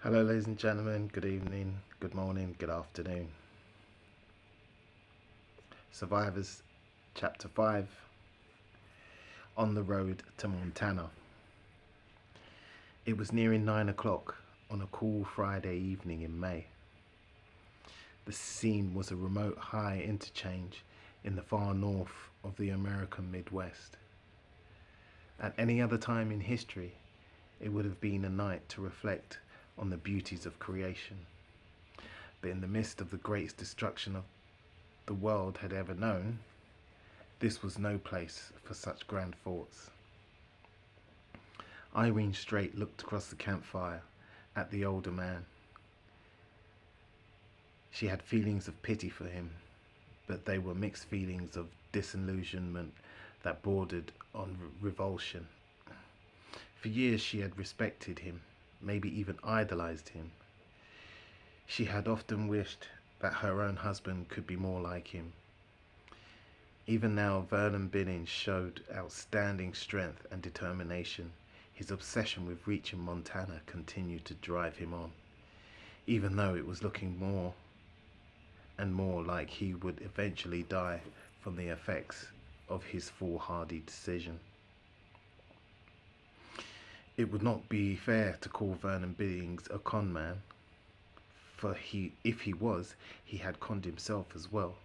Hello, ladies and gentlemen. Good evening, good morning, good afternoon. Survivors, Chapter 5, On the Road to Montana. It was nearing 9 o'clock on a cool Friday evening in May. The scene was a remote high interchange in the far north of the American Midwest. At any other time in history, it would have been a night to reflect on the beauties of creation. But in the midst of the greatest destruction of the world had ever known, this was no place for such grand thoughts. Irene Straight looked across the campfire at the older man. She had feelings of pity for him, but they were mixed feelings of disillusionment that bordered on revulsion. For years she had respected him, maybe even idolized him. She had often wished that her own husband could be more like him. Even now, Vernon Billings showed outstanding strength and determination. His obsession with reaching Montana continued to drive him on, even though it was looking more and more like he would eventually die from the effects of his foolhardy decision. It would not be fair to call Vernon Billings a con man, for if he was, he had conned himself as well.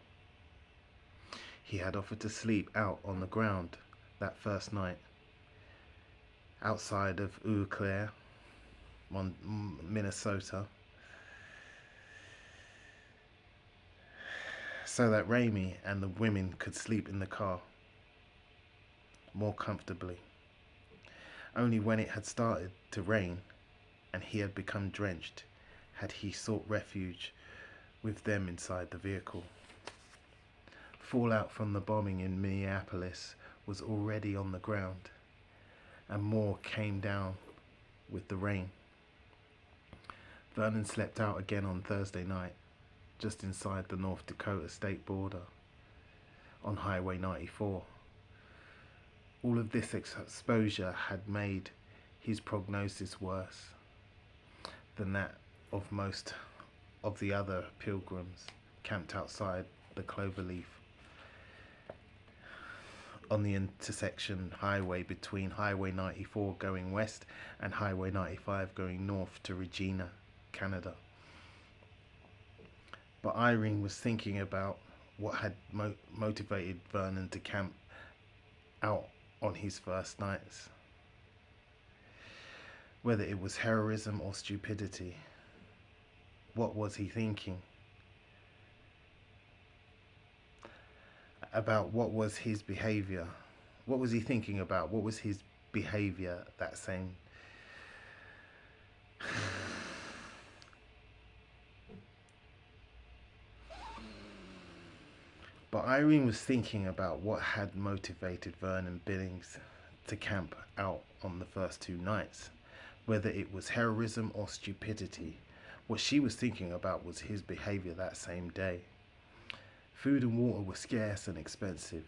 He had offered to sleep out on the ground that first night, outside of Eau Claire, Minnesota, so that Ramey and the women could sleep in the car more comfortably. Only when it had started to rain and he had become drenched had he sought refuge with them inside the vehicle. Fallout from the bombing in Minneapolis was already on the ground, and more came down with the rain. Vernon slept out again on Thursday night, just inside the North Dakota state border, on Highway 94. All of this exposure had made his prognosis worse than that of most of the other pilgrims camped outside the Cloverleaf on the intersection highway between Highway 94 going west and Highway 95 going north to Regina, Canada. But Irene was thinking about what had motivated Vernon to camp out on his first nights. Whether it was heroism or stupidity, what was he thinking? About what was his behavior? What was he thinking about? What was his behavior that same? But Irene was thinking about what had motivated Vernon Billings to camp out on the first two nights. Whether it was heroism or stupidity, what she was thinking about was his behavior that same day. Food and water were scarce and expensive,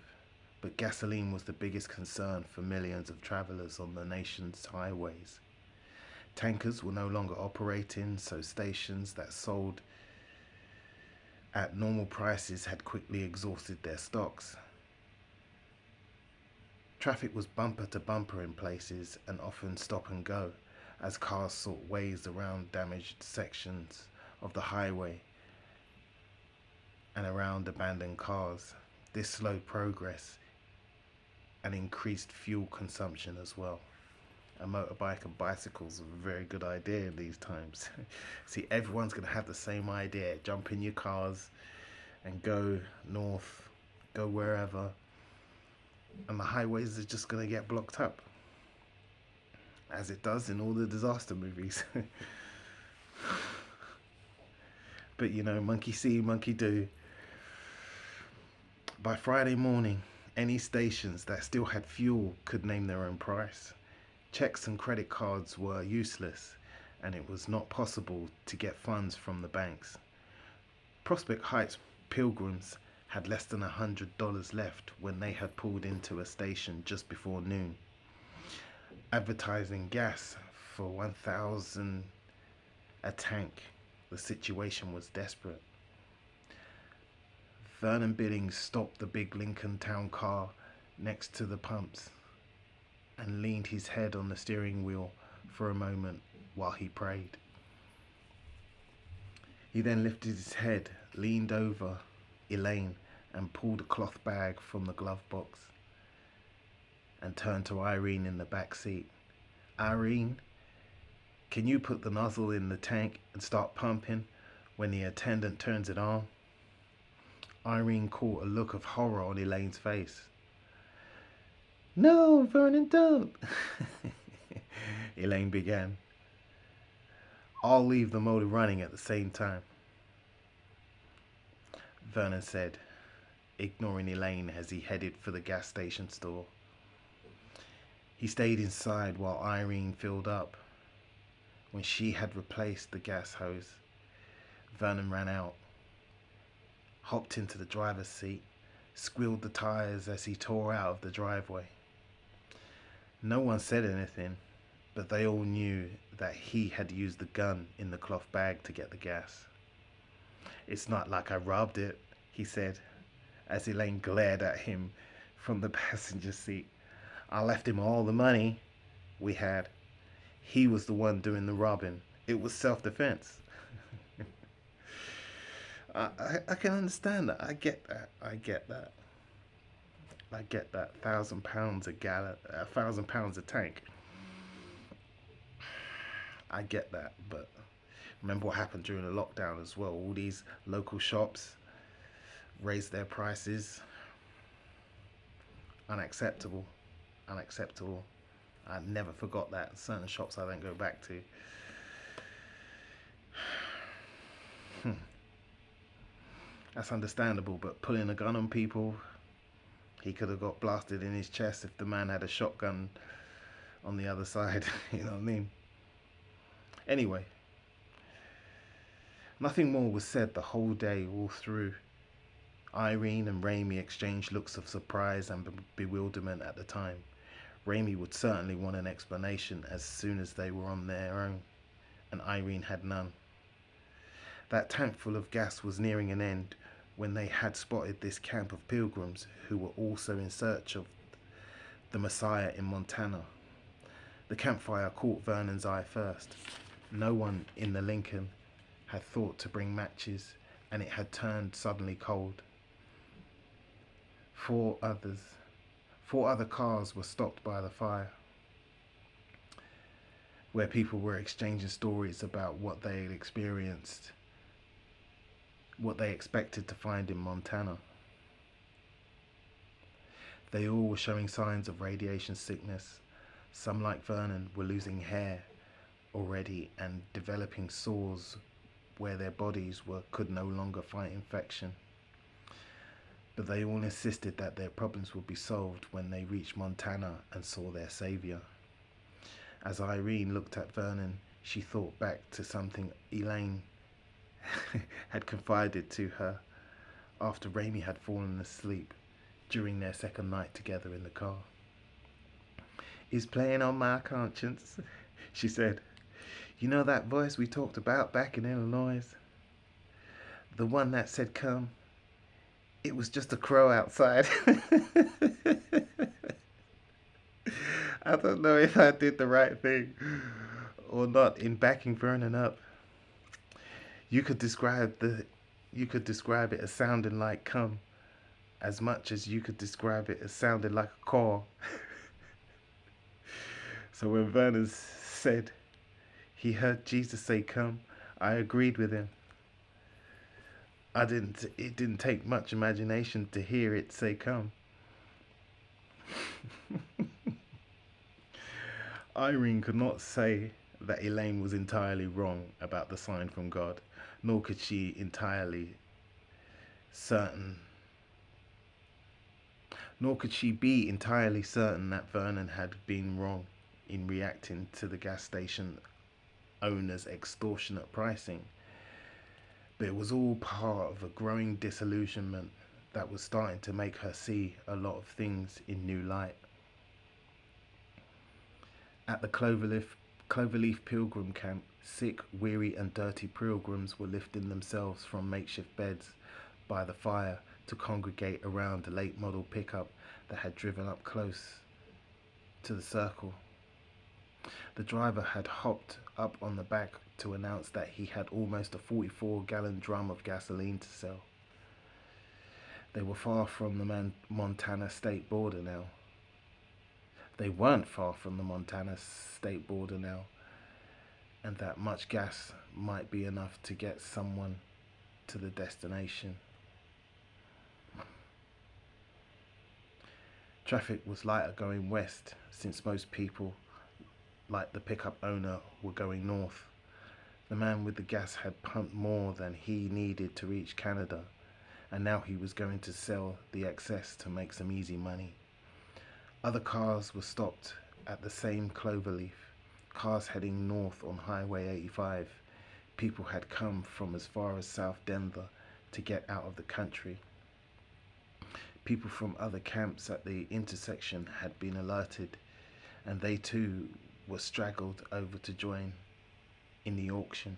but gasoline was the biggest concern for millions of travelers on the nation's highways. Tankers were no longer operating, so stations that sold at normal prices had quickly exhausted their stocks. Traffic was bumper to bumper in places and often stop and go as cars sought ways around damaged sections of the highway and around abandoned cars. This slowed progress and increased fuel consumption as well. A motorbike and bicycles are a very good idea in these times. See, everyone's going to have the same idea. Jump in your cars and go north, go wherever. And the highways are just going to get blocked up, as it does in all the disaster movies. But you know, monkey see, monkey do. By Friday morning, any stations that still had fuel could name their own price. Checks and credit cards were useless, and it was not possible to get funds from the banks. Prospect Heights pilgrims had less than $100 left when they had pulled into a station just before noon. Advertising gas for 1,000 a tank. The situation was desperate. Vernon Billings stopped the big Lincoln Town car next to the pumps and leaned his head on the steering wheel for a moment while he prayed. He then lifted his head, leaned over Elaine, and pulled a cloth bag from the glove box and turned to Irene in the back seat. Irene, can you put the nozzle in the tank and start pumping when the attendant turns it on? Irene caught a look of horror on Elaine's face. No, Vernon, don't, Elaine began. I'll leave the motor running at the same time, Vernon said, ignoring Elaine as he headed for the gas station store. He stayed inside while Irene filled up. When she had replaced the gas hose, Vernon ran out, hopped into the driver's seat, squealed the tires as he tore out of the driveway. No one said anything, but they all knew that he had used the gun in the cloth bag to get the gas. It's not like I robbed it, he said, as Elaine glared at him from the passenger seat. I left him all the money we had. He was the one doing the robbing. It was self-defense. I can understand that. I get that. I get that. £1,000 a gallon, £1,000 a tank. I get that, but remember what happened during the lockdown as well. All these local shops raised their prices. Unacceptable. I never forgot that. Certain shops I don't go back to. That's understandable, but pulling a gun on people, he could have got blasted in his chest if the man had a shotgun on the other side. You know what I mean? Anyway, nothing more was said the whole day all through. Irene and Raimi exchanged looks of surprise and bewilderment at the time. Raimi would certainly want an explanation as soon as they were on their own, and Irene had none. That tank full of gas was nearing an end when they had spotted this camp of pilgrims who were also in search of the Messiah in Montana. The campfire caught Vernon's eye first. No one in the Lincoln had thought to bring matches, and it had turned suddenly cold. Four other cars were stopped by the fire, where people were exchanging stories about what they had experienced, what they expected to find in Montana. They all were showing signs of radiation sickness. Some, like Vernon, were losing hair already and developing sores where their bodies could no longer fight infection. But they all insisted that their problems would be solved when they reached Montana and saw their savior. As Irene looked at Vernon, she thought back to something Elaine had confided to her after Raimi had fallen asleep during their second night together in the car. "He's playing on my conscience," she said. "You know that voice we talked about back in Illinois? The one that said come? It was just a crow outside." I don't know if I did the right thing or not in backing Vernon up. You could describe it as sounding like come as much as you could describe it as sounding like a call. So when Vernon said he heard Jesus say come, I agreed with him. It didn't take much imagination to hear it say come. Irene could not say that Elaine was entirely wrong about the sign from God, nor could she be entirely certain that Vernon had been wrong in reacting to the gas station owner's extortionate pricing. But it was all part of a growing disillusionment that was starting to make her see a lot of things in new light. At the Cloverleaf Cloverleaf Pilgrim Camp, sick, weary, and dirty pilgrims were lifting themselves from makeshift beds by the fire to congregate around the late model pickup that had driven up close to the circle. The driver had hopped up on the back to announce that he had almost a 44-gallon drum of gasoline to sell. They were far from the Montana state border now. They weren't far from the Montana state border now, and that much gas might be enough to get someone to the destination. Traffic was lighter going west, since most people, like the pickup owner, were going north. The man with the gas had pumped more than he needed to reach Canada, and now he was going to sell the excess to make some easy money. Other cars were stopped at the same Cloverleaf, cars heading north on Highway 85. People had come from as far as South Denver to get out of the country. People from other camps at the intersection had been alerted, and they too were straggled over to join in the auction.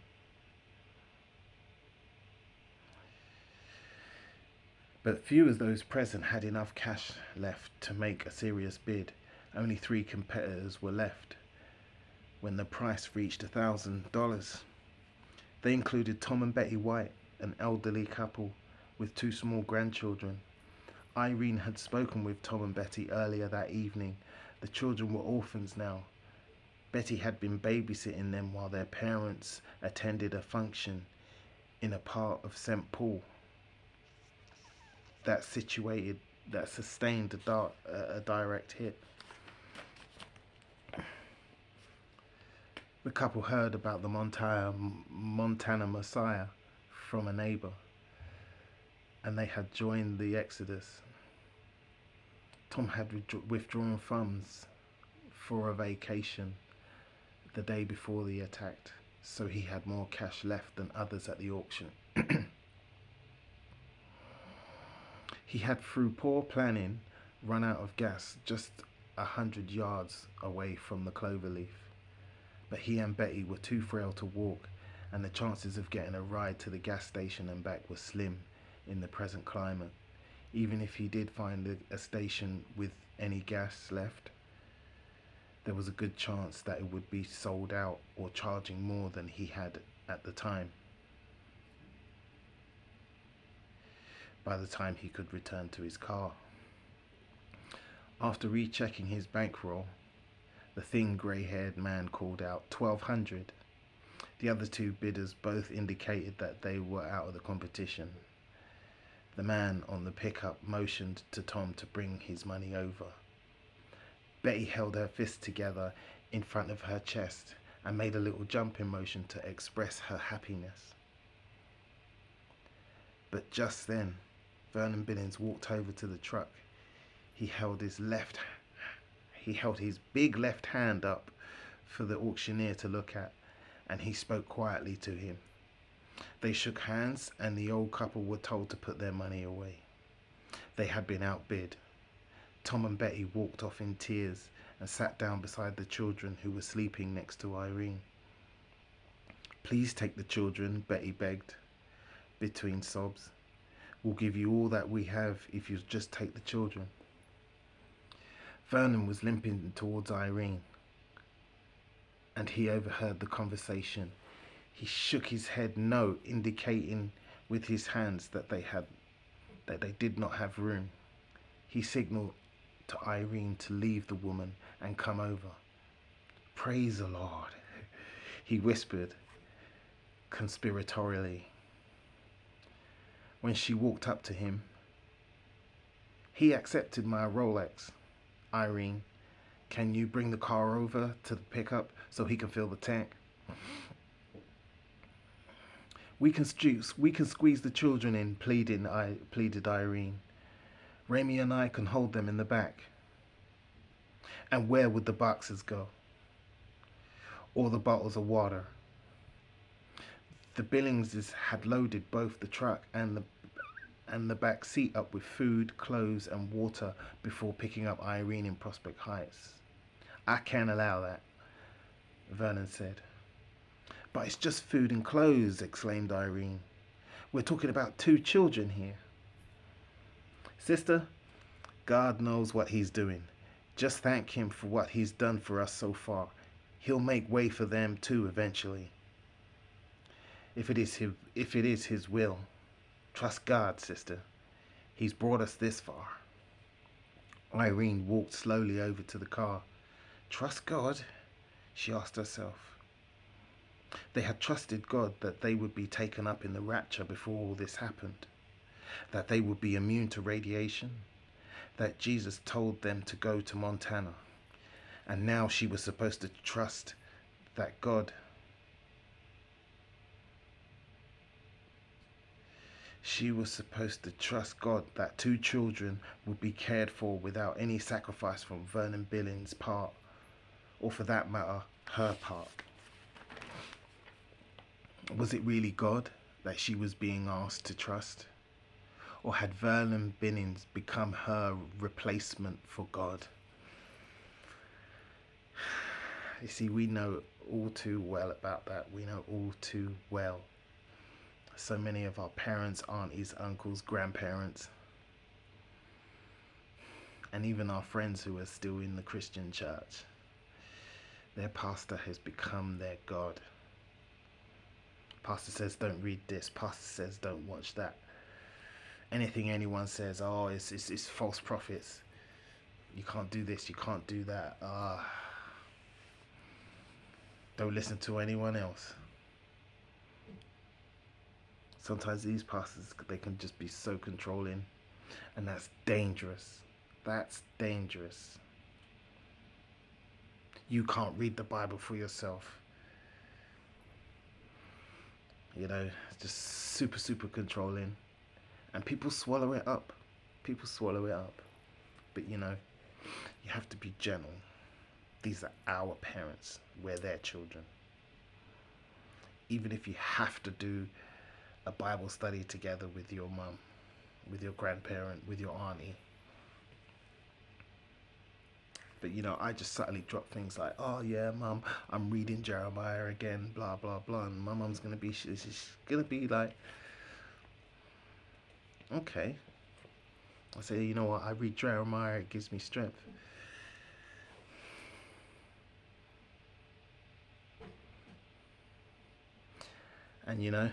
But few of those present had enough cash left to make a serious bid. Only 3 competitors were left when the price reached $1,000. They included Tom and Betty White, an elderly couple with 2 small grandchildren. Irene had spoken with Tom and Betty earlier that evening. The children were orphans now. Betty had been babysitting them while their parents attended a function in a part of St. Paul that sustained a direct hit. The couple heard about the Montana Messiah from a neighbor, and they had joined the exodus. Tom had withdrawn funds for a vacation the day before the attack, so he had more cash left than others at the auction. He had, through poor planning, run out of gas just 100 yards away from the Cloverleaf. But he and Betty were too frail to walk, and the chances of getting a ride to the gas station and back were slim in the present climate. Even if he did find a station with any gas left, there was a good chance that it would be sold out or charging more than he had at the time, by the time he could return to his car. After rechecking his bankroll, the thin grey-haired man called out $1,200. The other 2 bidders both indicated that they were out of the competition. The man on the pickup motioned to Tom to bring his money over. Betty held her fists together in front of her chest and made a little jumping motion to express her happiness. But just then, Vernon Billings walked over to the truck. He held his big left hand up for the auctioneer to look at, and he spoke quietly to him. They shook hands, and the old couple were told to put their money away. They had been outbid. Tom and Betty walked off in tears and sat down beside the children who were sleeping next to Irene. "Please take the children," Betty begged, between sobs. "We'll give you all that we have if you just take the children." Vernon was limping towards Irene, and he overheard the conversation. He shook his head no, indicating with his hands that they did not have room. He signaled to Irene to leave the woman and come over. "Praise the Lord," he whispered conspiratorially. When she walked up to him, "He accepted my Rolex. Irene, can you bring the car over to the pickup so he can fill the tank?" We can squeeze the children in," pleaded Irene. "Remy and I can hold them in the back." "And where would the boxes go? Or the bottles of water?" The Billingses had loaded both the truck and the back seat up with food, clothes, and water before picking up Irene in Prospect Heights. "I can't allow that." Vernon said. But it's just food and clothes, exclaimed Irene. We're talking about 2 children here. Sister, God knows what he's doing. Just thank him for what he's done for us so far. He'll make way for them too eventually. If it is his will, trust God, sister. He's brought us this far. Irene walked slowly over to the car. Trust God? She asked herself. They had trusted God that they would be taken up in the rapture before all this happened, that they would be immune to radiation, that Jesus told them to go to Montana. And now she was supposed to trust that God that 2 children would be cared for without any sacrifice from Vernon Billings' part, or for that matter, her part. Was it really God that she was being asked to trust? Or had Vernon Billings become her replacement for God? You see, we know all too well about that. We know all too well. So many of our parents, aunties, uncles, grandparents, and even our friends who are still in the Christian church, their pastor has become their God. Pastor says don't read this, pastor says don't watch that. Anything anyone says, oh, it's false prophets. You can't do this, you can't do that. Don't listen to anyone else. Sometimes these pastors, they can just be so controlling, and that's dangerous. That's dangerous. You can't read the Bible for yourself. You know, it's just super, super controlling. And people swallow it up. People swallow it up. But you know, you have to be gentle. These are our parents. We're their children. Even if you have to do a Bible study together with your mum, with your grandparent, with your auntie. But you know, I just subtly drop things like, oh yeah, mum, I'm reading Jeremiah again, blah, blah, blah. And my mum's going to be, she's going to be like, okay. I say, you know what, I read Jeremiah, it gives me strength. And you know,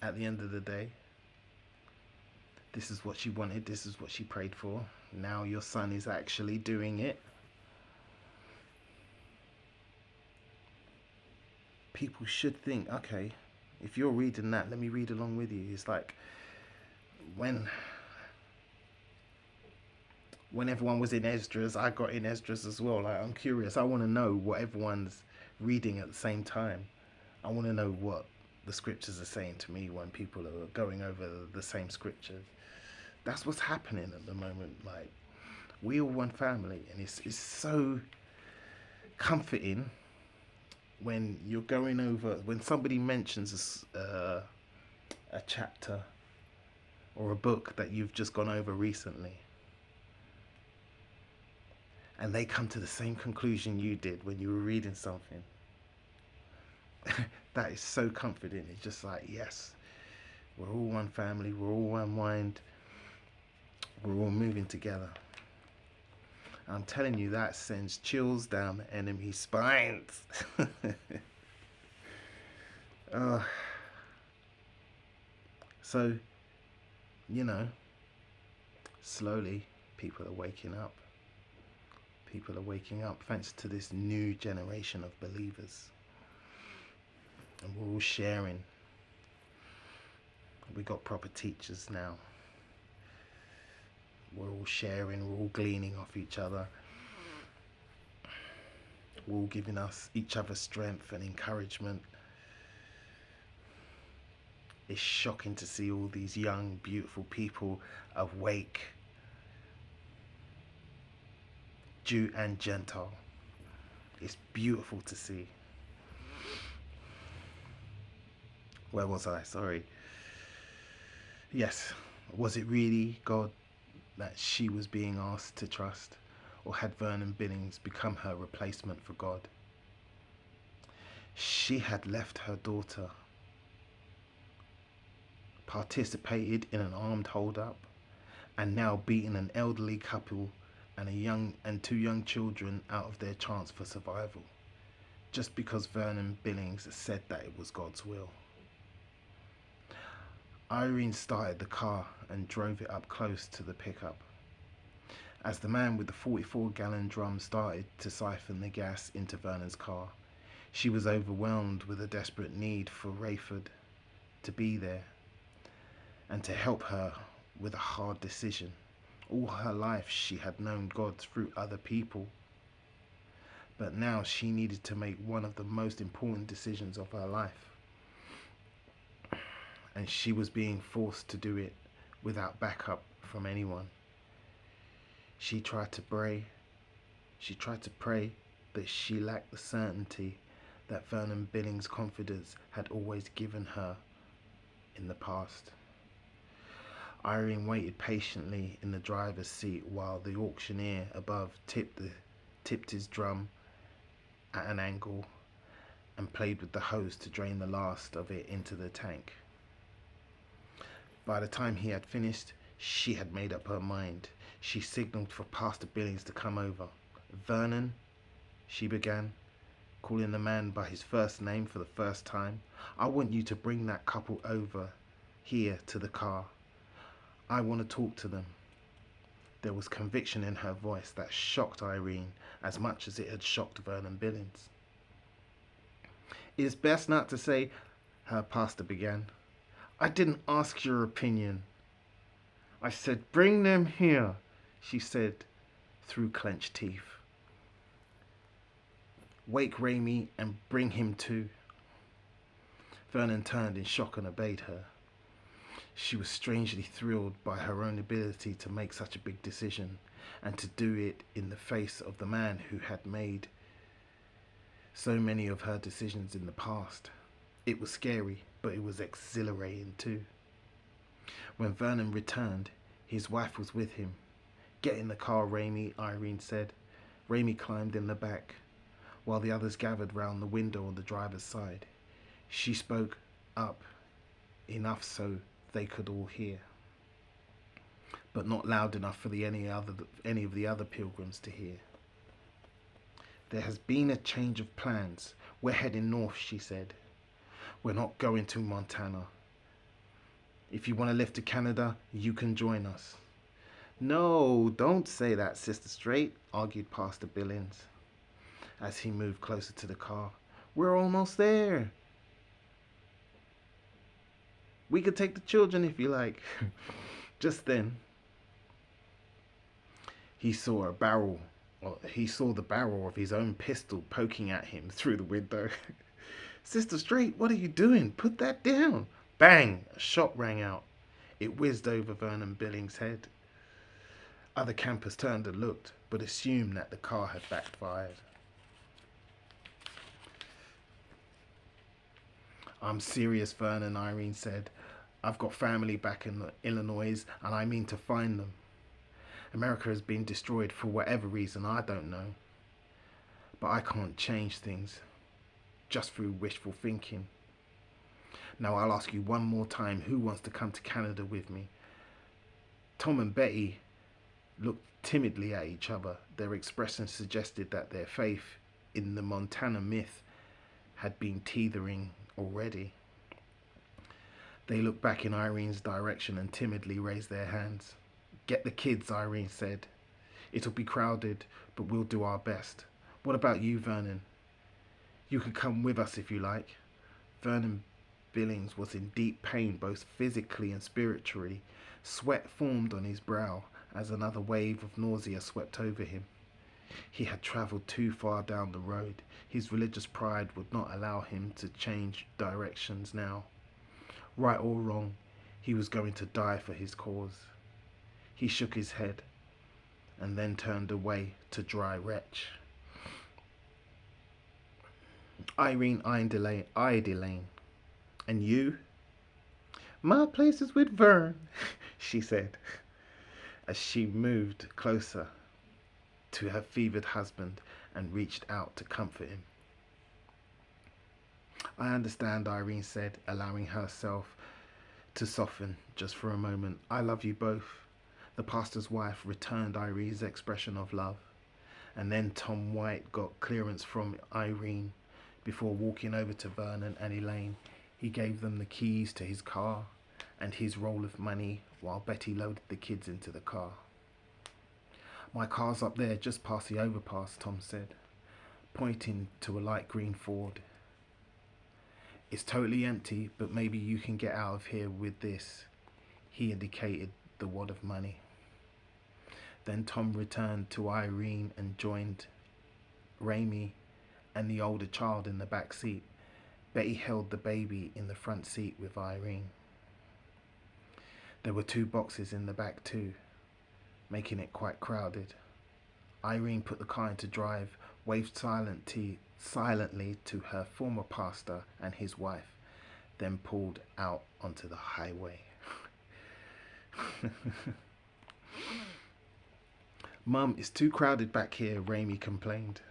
at the end of the day, this is what she wanted, this is what she prayed for. Now your son is actually doing it. People should think, okay, if you're reading that, let me read along with you. It's like when everyone was in Esdras, I got in Esdras as well. Like, I'm curious. I want to know what everyone's reading at the same time. I want to know what the scriptures are saying to me when people are going over the same scriptures. That's what's happening at the moment. Like, we are one family, and it's so comforting when you're going over, when somebody mentions a chapter or a book that you've just gone over recently, and they come to the same conclusion you did when you were reading something. That is so comforting. It's just like, yes, we're all one family, we're all one mind, we're all moving together. I'm telling you, that sends chills down the enemy's spines. So, you know, slowly people are waking up. People are waking up thanks to this new generation of believers. And we're all sharing. We got proper teachers now. We're all sharing, we're all gleaning off each other. We're all giving us each other strength and encouragement. It's shocking to see all these young, beautiful people awake, Jew and Gentile. It's beautiful to see. Where was I? Sorry. Yes. Was it really God that she was being asked to trust? Or had Vernon Billings become her replacement for God? She had left her daughter, participated in an armed hold-up, and now beaten an elderly couple and two young children out of their chance for survival, just because Vernon Billings said that it was God's will. Irene started the car and drove it up close to the pickup. As the man with the 44-gallon drum started to siphon the gas into Vernon's car, she was overwhelmed with a desperate need for Rayford to be there and to help her with a hard decision. All her life she had known God through other people, but now she needed to make one of the most important decisions of her life. And she was being forced to do it without backup from anyone. She tried to pray, but she lacked the certainty that Vernon Billings' confidence had always given her in the past. Irene waited patiently in the driver's seat while the auctioneer above tipped his drum at an angle and played with the hose to drain the last of it into the tank. By the time he had finished, she had made up her mind. She signaled for Pastor Billings to come over. "Vernon," she began, calling the man by his first name for the first time, "I want you to bring that couple over here to the car. I want to talk to them." There was conviction in her voice that shocked Irene as much as it had shocked Vernon Billings. "It's best not to say," her pastor began. "I didn't ask your opinion." "I said, bring them here," she said through clenched teeth. "Wake Ramey and bring him too." Vernon turned in shock and obeyed her. She was strangely thrilled by her own ability to make such a big decision, and to do it in the face of the man who had made so many of her decisions in the past. It was scary, but it was exhilarating too. When Vernon returned, his wife was with him. "Get in the car, Ramey," Irene said. Ramey climbed in the back, while the others gathered round the window on the driver's side. She spoke up enough so they could all hear, but not loud enough for any of the other pilgrims to hear. "There has been a change of plans. We're heading north," she said. "We're not going to Montana. If you want to live to Canada, you can join us." "No, don't say that, Sister Straight," argued Pastor Billings as he moved closer to the car. "We're almost there. We could take the children if you like." Just then, he saw the barrel of his own pistol poking at him through the window. "Sister Straight, what are you doing? Put that down." Bang! A shot rang out. It whizzed over Vernon Billings' head. Other campers turned and looked, but assumed that the car had backfired. "I'm serious, Vernon," Irene said. "I've got family back in Illinois, and I mean to find them. America has been destroyed for whatever reason, I don't know. But I can't change things just through wishful thinking. Now I'll ask you one more time, who wants to come to Canada with me?" Tom and Betty looked timidly at each other. Their expressions suggested that their faith in the Montana myth had been teetering already. They looked back in Irene's direction and timidly raised their hands. "Get the kids," Irene said. "It'll be crowded, but we'll do our best. What about you, Vernon? You could come with us if you like." Vernon Billings was in deep pain, both physically and spiritually. Sweat formed on his brow as another wave of nausea swept over him. He had travelled too far down the road. His religious pride would not allow him to change directions now. Right or wrong, he was going to die for his cause. He shook his head and then turned away to dry retch. Irene eyed Elaine. "And you?" "My place is with Vern," she said, as she moved closer to her fevered husband and reached out to comfort him. I understand, Irene said, allowing herself to soften just for a moment. I love you both. The pastor's wife returned Irene's expression of love. And then Tom White got clearance from Irene before walking over to Vernon and Elaine. He gave them the keys to his car and his roll of money while Betty loaded the kids into the car. My car's up there just past the overpass, Tom said, pointing to a light green Ford. It's totally empty, but maybe you can get out of here with this. He indicated the wad of money. Then Tom returned to Irene and joined Raimi and the older child in the back seat. Betty held the baby in the front seat with Irene. There were 2 boxes in the back too, making it quite crowded. Irene put the car into drive, waved silently to her former pastor and his wife, then pulled out onto the highway. Mum, it's too crowded back here, Raimi complained.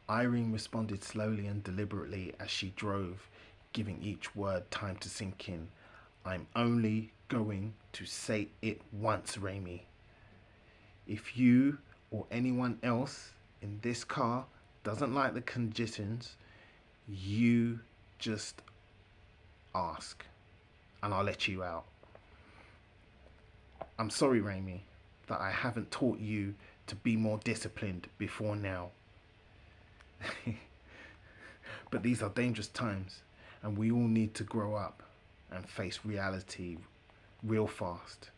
Irene responded slowly and deliberately as she drove, giving each word time to sink in. I'm only going to say it once, Raimi. If you or anyone else in this car doesn't like the conditions, you just ask and I'll let you out. I'm sorry, Raimi, that I haven't taught you to be more disciplined before now. But these are dangerous times and we all need to grow up and face reality real fast.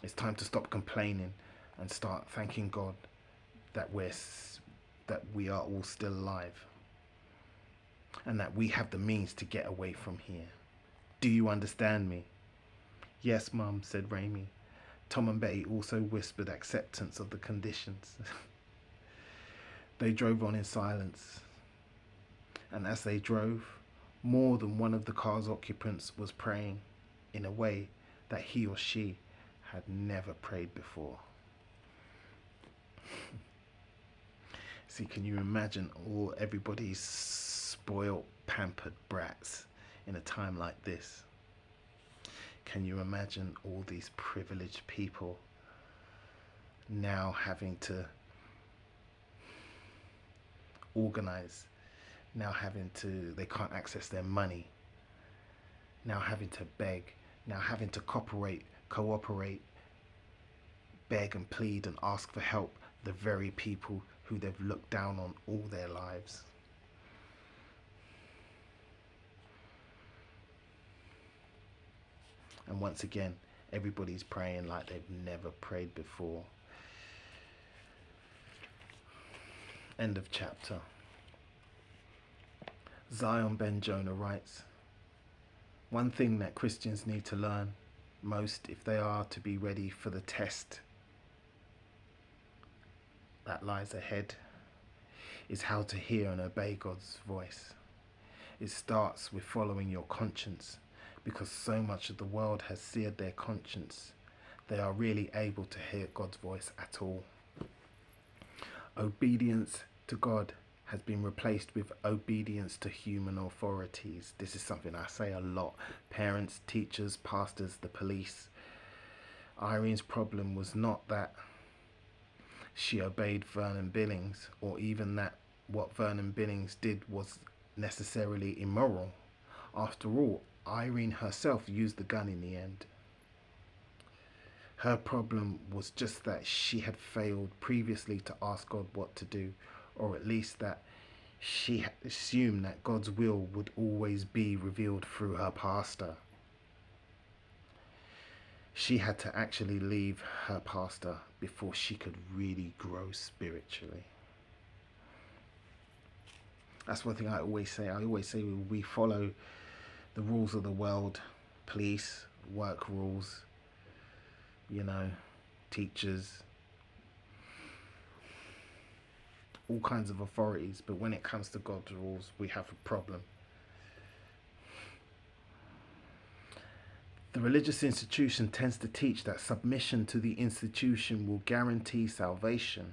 It's time to stop complaining and start thanking God that we are all still alive and that we have the means to get away from here. Do you understand me? Yes, Mum, said Raimi. Tom and Betty also whispered acceptance of the conditions. They drove on in silence, and as they drove, more than one of the car's occupants was praying in a way that he or she had never prayed before. See, can you imagine everybody's spoiled, pampered brats in a time like this? Can you imagine all these privileged people now having to organize, they can't access their money, now having to beg, now having to cooperate, beg and plead and ask for help, the very people who they've looked down on all their lives. And once again, everybody's praying like they've never prayed before. End of chapter. Zion Ben Jonah writes, one thing that Christians need to learn most if they are to be ready for the test that lies ahead is how to hear and obey God's voice. It starts with following your conscience, because so much of the world has seared their conscience, they are really able to hear God's voice at all. Obedience to God has been replaced with obedience to human authorities. This is something I say a lot. Parents, teachers, pastors, the police. Irene's problem was not that she obeyed Vernon Billings, or even that what Vernon Billings did was necessarily immoral. After all, Irene herself used the gun in the end. Her problem was just that she had failed previously to ask God what to do, or at least that she assumed that God's will would always be revealed through her pastor. She had to actually leave her pastor before she could really grow spiritually. That's one thing I always say. I always say we follow the rules of the world, police, work rules, teachers, all kinds of authorities. But when it comes to God's rules, we have a problem. The religious institution tends to teach that submission to the institution will guarantee salvation,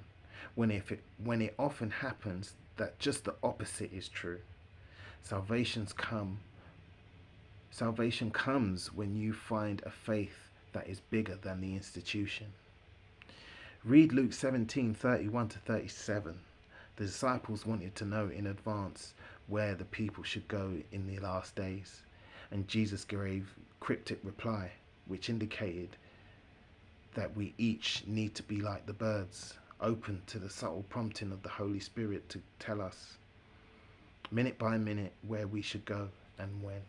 when it often happens that just the opposite is true. Salvation's come. Salvation comes when you find a faith that is bigger than the institution. Read Luke 17:31-37. The disciples wanted to know in advance where the people should go in the last days, and Jesus gave cryptic reply, which indicated that we each need to be like the birds, open to the subtle prompting of the Holy Spirit to tell us, minute by minute, where we should go and when.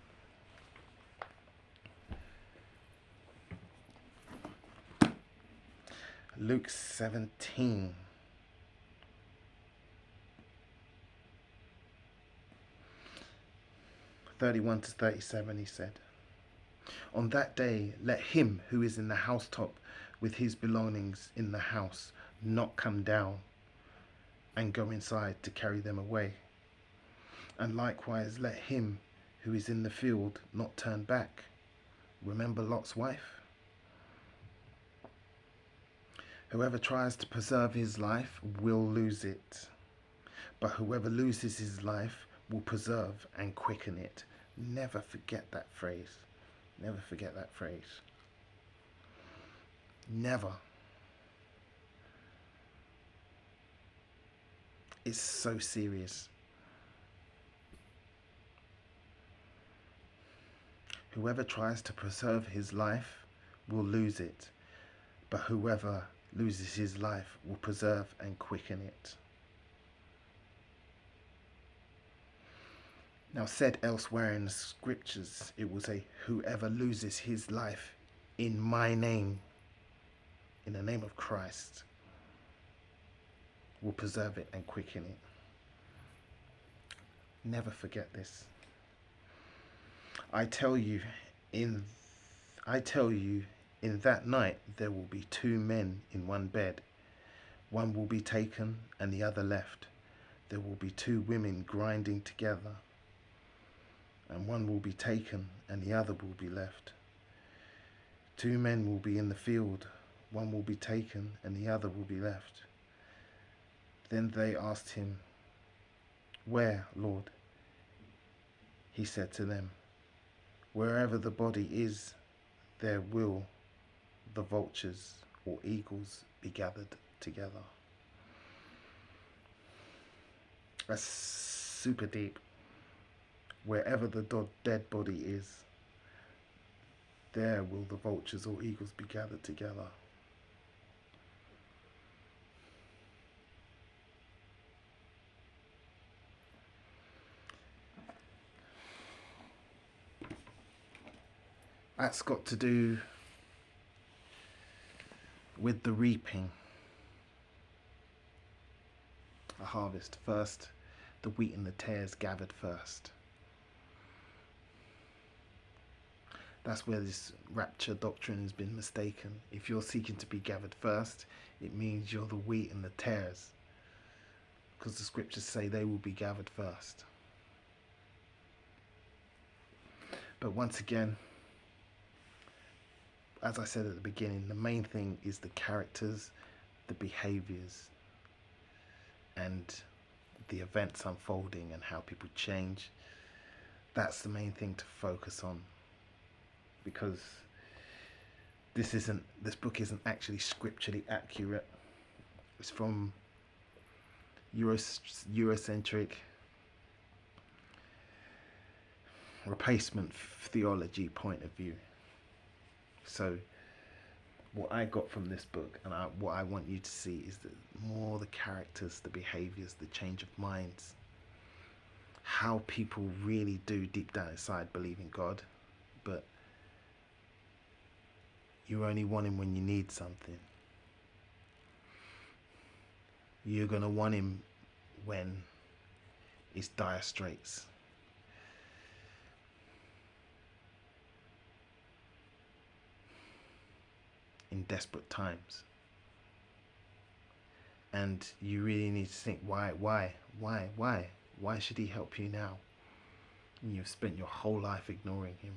Luke 17. (31-37), he said, "On that day, let him who is in the housetop with his belongings in the house not come down and go inside to carry them away. And likewise, let him who is in the field not turn back. Remember Lot's wife? Whoever tries to preserve his life will lose it, but whoever loses his life will preserve and quicken it." Never forget that phrase. Never forget that phrase. Never. It's so serious. Whoever tries to preserve his life will lose it, but whoever loses his life will preserve and quicken it. Now, said elsewhere in the scriptures, it will say, whoever loses his life in my name, in the name of Christ, will preserve it and quicken it. Never forget this. I tell you, in that night there will be two men in one bed. One will be taken and the other left. There will be two women grinding together, and one will be taken and the other will be left. Two men will be in the field. One will be taken and the other will be left. Then they asked him, "Where, Lord?" He said to them, "Wherever the body is, there will the vultures or eagles be gathered together." That's super deep. Wherever the dead body is, there will the vultures or eagles be gathered together. That's got to do with the reaping. A harvest first, the wheat and the tares gathered first. That's where this rapture doctrine has been mistaken. If you're seeking to be gathered first, it means you're the wheat and the tares, because the scriptures say they will be gathered first. But once again, as I said at the beginning, the main thing is the characters, the behaviors, and the events unfolding and how people change. That's the main thing to focus on, because this book isn't actually scripturally accurate. It's from Eurocentric replacement theology point of view. So what I got from this book, and what I want you to see, is that more the characters, the behaviors, the change of minds, how people really do deep down inside believe in God, but you only want him when you need something. You're going to want him when it's dire straits. In desperate times. And you really need to think, why should he help you now? And you've spent your whole life ignoring him.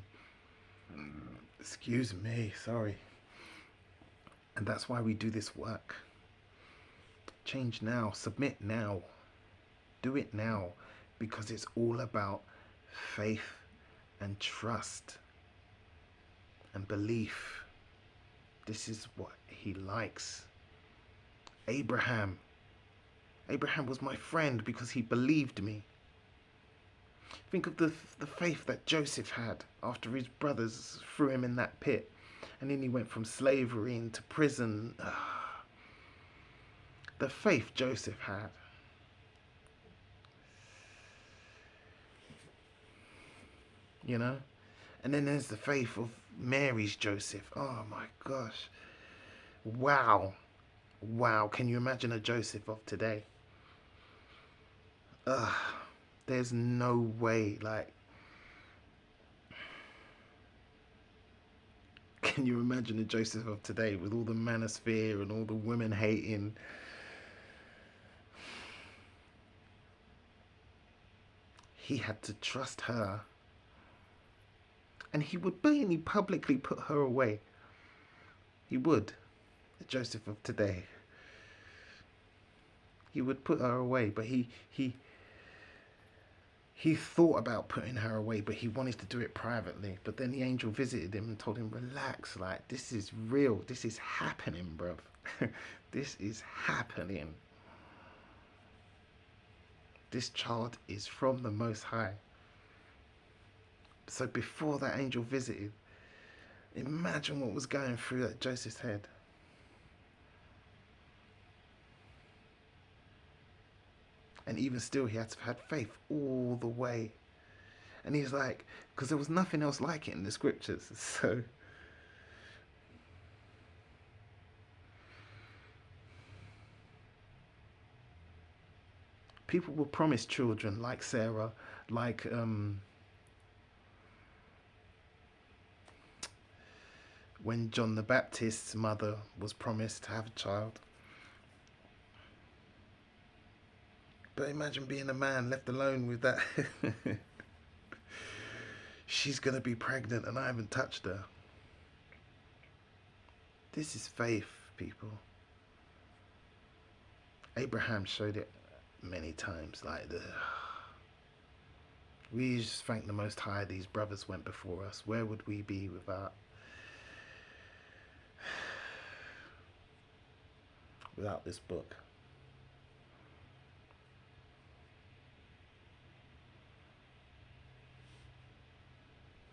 Excuse me, sorry. And that's why we do this work. Change now, submit now, do it now, because it's all about faith and trust and belief. This is what he likes. Abraham. Abraham was my friend because he believed me. Think of the faith that Joseph had after his brothers threw him in that pit. And then he went from slavery into prison. The faith Joseph had. You know? And then there's the faith of Mary's Joseph. Oh my gosh. Wow. Wow. Can you imagine a Joseph of today? There's no way. Like, can you imagine a Joseph of today with all the manosphere and all the women hating? He had to trust her. And he would blatantly publicly put her away. He would. The Joseph of today. He would put her away, but he thought about putting her away, but he wanted to do it privately. But then the angel visited him and told him, relax, like, this is real. This is happening, bruv. This is happening. This child is from the Most High. So before that angel visited, imagine what was going through that Joseph's head. And even still, he had to have had faith all the way. And he's like, because there was nothing else like it in the scriptures. So people were promised children like Sarah, like when John the Baptist's mother was promised to have a child. But imagine being a man left alone with that. She's going to be pregnant and I haven't touched her. This is faith, people. Abraham showed it many times. Like, we just thank the Most High these brothers went before us. Where would we be without this book?